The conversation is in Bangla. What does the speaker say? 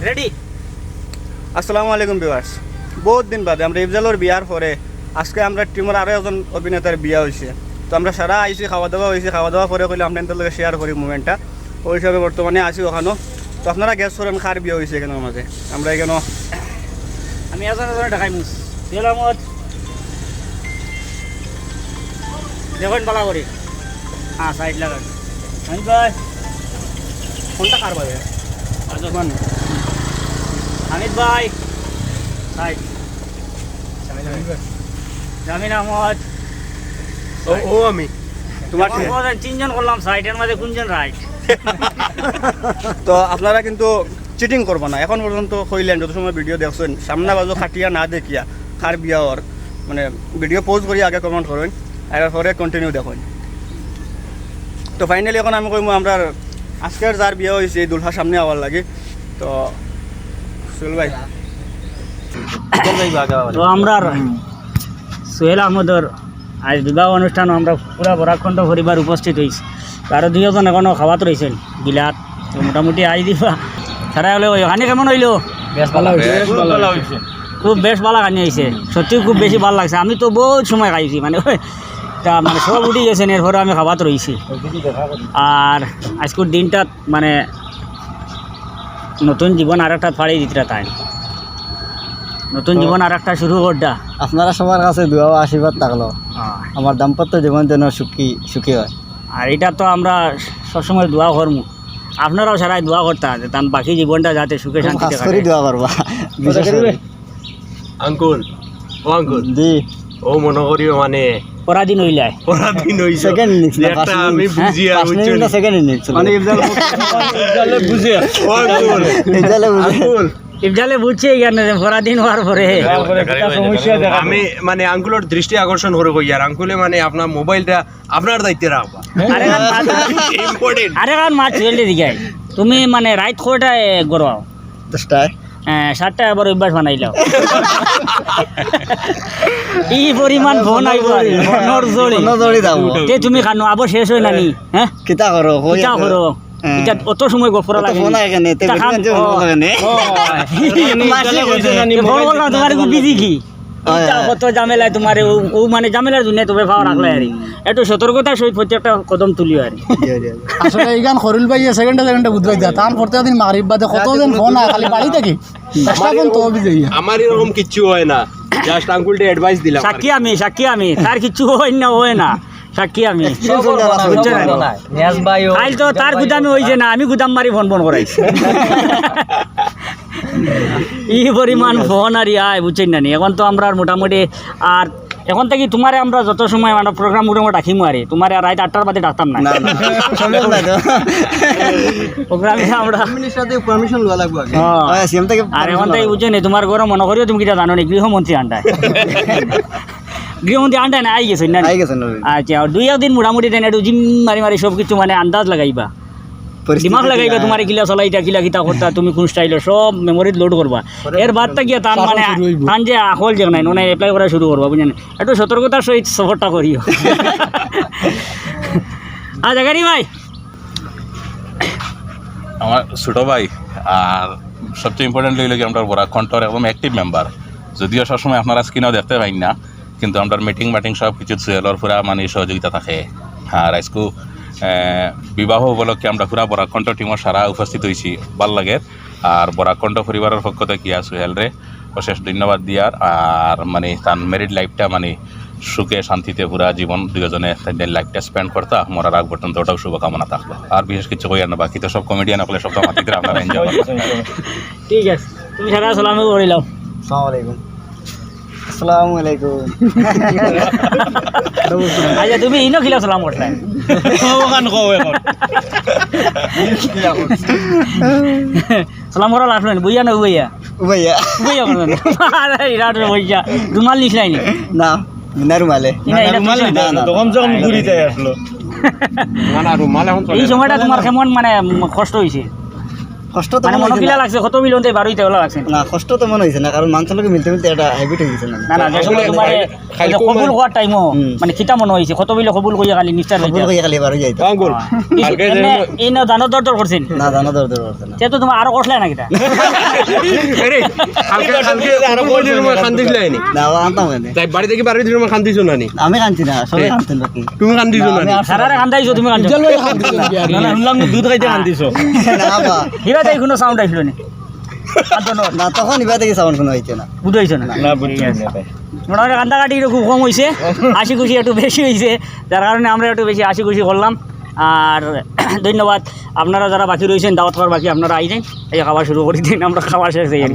রেডি। আসসালামু আলাইকুম ভিউয়ার্স। বহুত দিন বাদে আমরা ইফজালর বিয়ার পরে আজকে আমরা টিমের আরও একজন অভিনেতার বিয়া হয়েছে। তো আমরা সারা আইসি, খাওয়া দাওয়া হয়েছে, খাওয়া দাওয়া পরে কইলে আপনাদের লগে শেয়ার করি মুভমেন্টটা। ওই হিসাবে বর্তমানে আসি ওখানেও। তো আপনারা গ্যাস করেন কার বিয়া হয়েছে এখানের মাঝে। আমরা এখানে আমি এজন ঢাকাই মুস আহমদ, দেখুন বালা করি। হ্যাঁ, সাইড লাগান ভাই। কোনটা কার বাজে আজমান হামিদ ভাই, সাইড জামিন আহমদ। ও আমি তোমার তিনজন করলাম সাইডের মাঝে, কোনজন রাইট? তো আপনারা কিন্তু চিটিং করবো না। এখন পর্যন্ত কইলেন যত সময় ভিডিও দেখছেন সামনা বাজু খাটিয়া না দেখিয়া কার বিয়া হওয়ার মানে ভিডিও পোস্ট করি আগে কমেন্ট করেন, এরপরে কন্টিনিউ দেখুন। তো ফাইনালি এখন আমি কইমু আমরা আজকের যার বিয়া হয়েছে এই দুলহার সামনে আবার লাগে। তো সুহেল ভাই তো আমরা সোহেল আহমদের আজ বিবাহ অনুষ্ঠান আমরা পুরা বরাকণ্ঠ পরিবার উপস্থিত হয়েছি। আরও দুইজন এখনও খাওয়াত রয়েছেন বিলাত। তো মোটামুটি আই দিবা সারা হলে ওখানে কেমন হইলো? খুব বেশ ভালো গানি হয়েছে, সত্যি খুব বেশি ভালো লাগছে। আমি তো বহুত সময় খাইছি, মানে তা মানে সব উঠে গেছেন, এরপরে আমি খাওয়াত রয়েছি। আর আজকের দিনটা মানে নতুন জীবন আর একটা ফাড়ি দিতে তাই, নতুন জীবন আর একটা শুরু করটা। আপনারা সবার কাছে দোয়া ও আশীর্বাদ থাকলো আমার দাম্পত্য জীবন যেন সুখী হয়। আর এটা তো আমরা সবসময় দোয়া করবো, আপনারাও সারাই দোয়া করতে আছে তার বাকি জীবনটা যাতে সুখে শান্তিতে কাটে। দোয়া করবা আঙ্কুল ও আঙ্কুল জি ও মনে করিও মানে পরাদিন হইলাই পরাধীন হইছে সেকেন্ড ইনিংস না একটা আমি বুঝি আর না সেকেন্ড ইনিংস মানে ইফজালে বুঝে ও আঙ্কুল আঙ্কুল ইফজালে বুঝছে এখানে পরাদিন হওয়ার পরে আমি মানে আঙ্কুলের দৃষ্টি আকর্ষণ করে কই আর আঙ্কুলে মানে আপনার মোবাইলটা আপনার দায়িত্বে রাখবা ইম্পর্টেন্ট। আরে কারণ মাছ চলে দিকে তুমি মানে রাইত কয়টায় গড়াও? 10টায় 7টায় আবার অভ্যাস বানাইলাও। এই পরিমাণ ফোন আইব আর নজরি দাও তে তুমি খানো আবার শেষ হয় নানি। হ্যাঁ কিতা করো কিতা করো এটা অত সময় গফরা লাগে ফোন এখানে তে তোমার বিজি কি কত ঝামেলায় তোমার ও মানে ঝামেলার জন্য তবে ভাও রাখলে আর একটু সতর্কতার সহিত প্রত্যেকটা কদম তুলিও আর। আসলে এই গান খরিল ভাই সেকেন্ডে বুঝবাই দিয়া তার প্রত্যেকদিন মাগরিব বাদে কতদিন ফোন আয় খালি বাড়ি থাকি আমার এরকম কিচ্ছু হয় না, জাস্ট আঙ্কুলটা অ্যাডভাইস দিলাম। সাক্ষী আমি তার কিছু হয় না সাক্ষী আমি আইল তো তার গুদামে হয়েছে না, আমি গুদাম মারি ফোন করাইছি। ই পরিমাণ ফোন আর আয় বুঝছেন না নি। এখন তো আমরা মোটামুটি আর এখন থেকে তোমারে আমরা যত সময় আমরা প্রোগ্রাম রাখিম আরে তোমার আর রাত 8টার বাদে ডাকতাম না প্রোগ্রামে আমরা পারমিশন লওয়া লাগবে আগে আর এখন থেকে বুঝছেন তোমার ঘরে মনে করিও তুমি কিটা জানো নি গৃহমন্ত্রী আন্ডায় গৃহমন্ত্রী আন্ডায় না আই গেছেন না? আচ্ছা, আর 2 দিন মোটামুটি দেন একটু জিম মারি সব কিছু মানে আন্দাজ লাগাইবা, দিমাগ লাগাইবা তোমার কিলা চলাইটা কিলা কিতা করতা তুমি কোন স্টাইলের সব মেমোরিত লোড করবা। এর বাদটা গিয়া তার মানে তান যে আকল যে নাই মানে এপ্লাই করা শুরু করবা বুঝলেন। একটু সতর্কতার সহিত সফরটা করিও। আচ্ছা গাড়ি ভাই আমার ছোটো ভাই আর সবচেয়ে ইম্পর্টেন্ট হইল কি আমরা বরাকণ্ঠর একদম অ্যাক্টিভ মেম্বার, যদিও সবসময় আপনারা স্ক্রিনেও দেখতে পাই না, কিন্তু আমরা মিটিং সব কিছু সুয়েলর পুরা মানে সহযোগিতা থাকে। আর আজকু বিবাহ উপলক্ষে আমরা পুরা বরাকণ্ঠ টিমের সারা উপস্থিত হয়েছি, ভাল লাগে। আর বরাকণ্ঠ পরিবারের পক্ষ থেকে সুহেল রে অশেষ ধন্যবাদ দিয়ার। আর মানে তার ম্যারিড লাইফটা মানে সুখে শান্তিতে পুরা জীবন দুজনে তাদের লাইফটা স্পেন্ড করতা মরার আগ পর্যন্ত, ওটাও শুভকামনা থাকলো। আর বিশেষ কিছু কই আর না, বাকি তো সব কমেডিয়ান হলে সব মাতিতে আপনারা এনজয় করবেন। ঠিক আছে, তুমি সারা সালামে করিলাম। আসসালামু আলাইকুম। আচ্ছা তুমি ইনো খিলা সালাম করলেন সালাম করা লাভ নেই বুঝিয়া না বুঝিয়া ভাইয়া বুঝিয়া বুঝিয়া রুমাল নিস নাই না না রুমালে এই সময়টা তোমার কেমন মানে কষ্ট হয়েছে? কষ্ট তো মানে মনে হয়েছে মনকিলা না। লাগছে কত মিলন তাই বারোই তেলা লাগছে না কষ্ট তো মনে হয়েছে না কারণ মানুষের লোকে মিলতে মিলতে একটা হ্যাবিট হয়ে গেছে না না না যে সময় তোমার কবুল হওয়ার টাইমও মানে খিতা মনে হয়েছে কত মিলে কবুল করিয়া খালি নিশ্চয় ভুল করে খালি বারো যাইতো আঙ্গুল কালকে এই না দানো দর করছেন না জানা দরদর করছে না সে তো তোমার আরো কষলে না কিটা আরে কালকে আরো বলি রুমে খান দিছিলে নি না ও আনতাম কেন তাই বাড়ি থেকে বাড়ি রুমে খান দিছো না নি আমি কানছি না সবাই কানতেন বাকি তুমি খান দিছো না নি সারারে কান্দাইছো তুমি কান্দছো না না শুনলাম দুধ খাইতে কান্দিছো না বা হিবা তাই কোনো সাউন্ড আইছিল নি না তখন ইবা থেকে সাউন্ড কোনো হইছে না বুঝাইছো না মোটামুটি কান্দাকাটি খুব কম হয়েছে হাসি খুশি একটু বেশি হয়েছে যার কারণে আমরা একটু বেশি হাসি খুশি করলাম আর ধন্যবাদ আপনারা যারা বাকি রয়েছেন দাওয়াত খাওয়ার বাকি আপনারা আই যান এই খাওয়া শুরু করে দিন আমরা খাওয়া শেষ হয়ে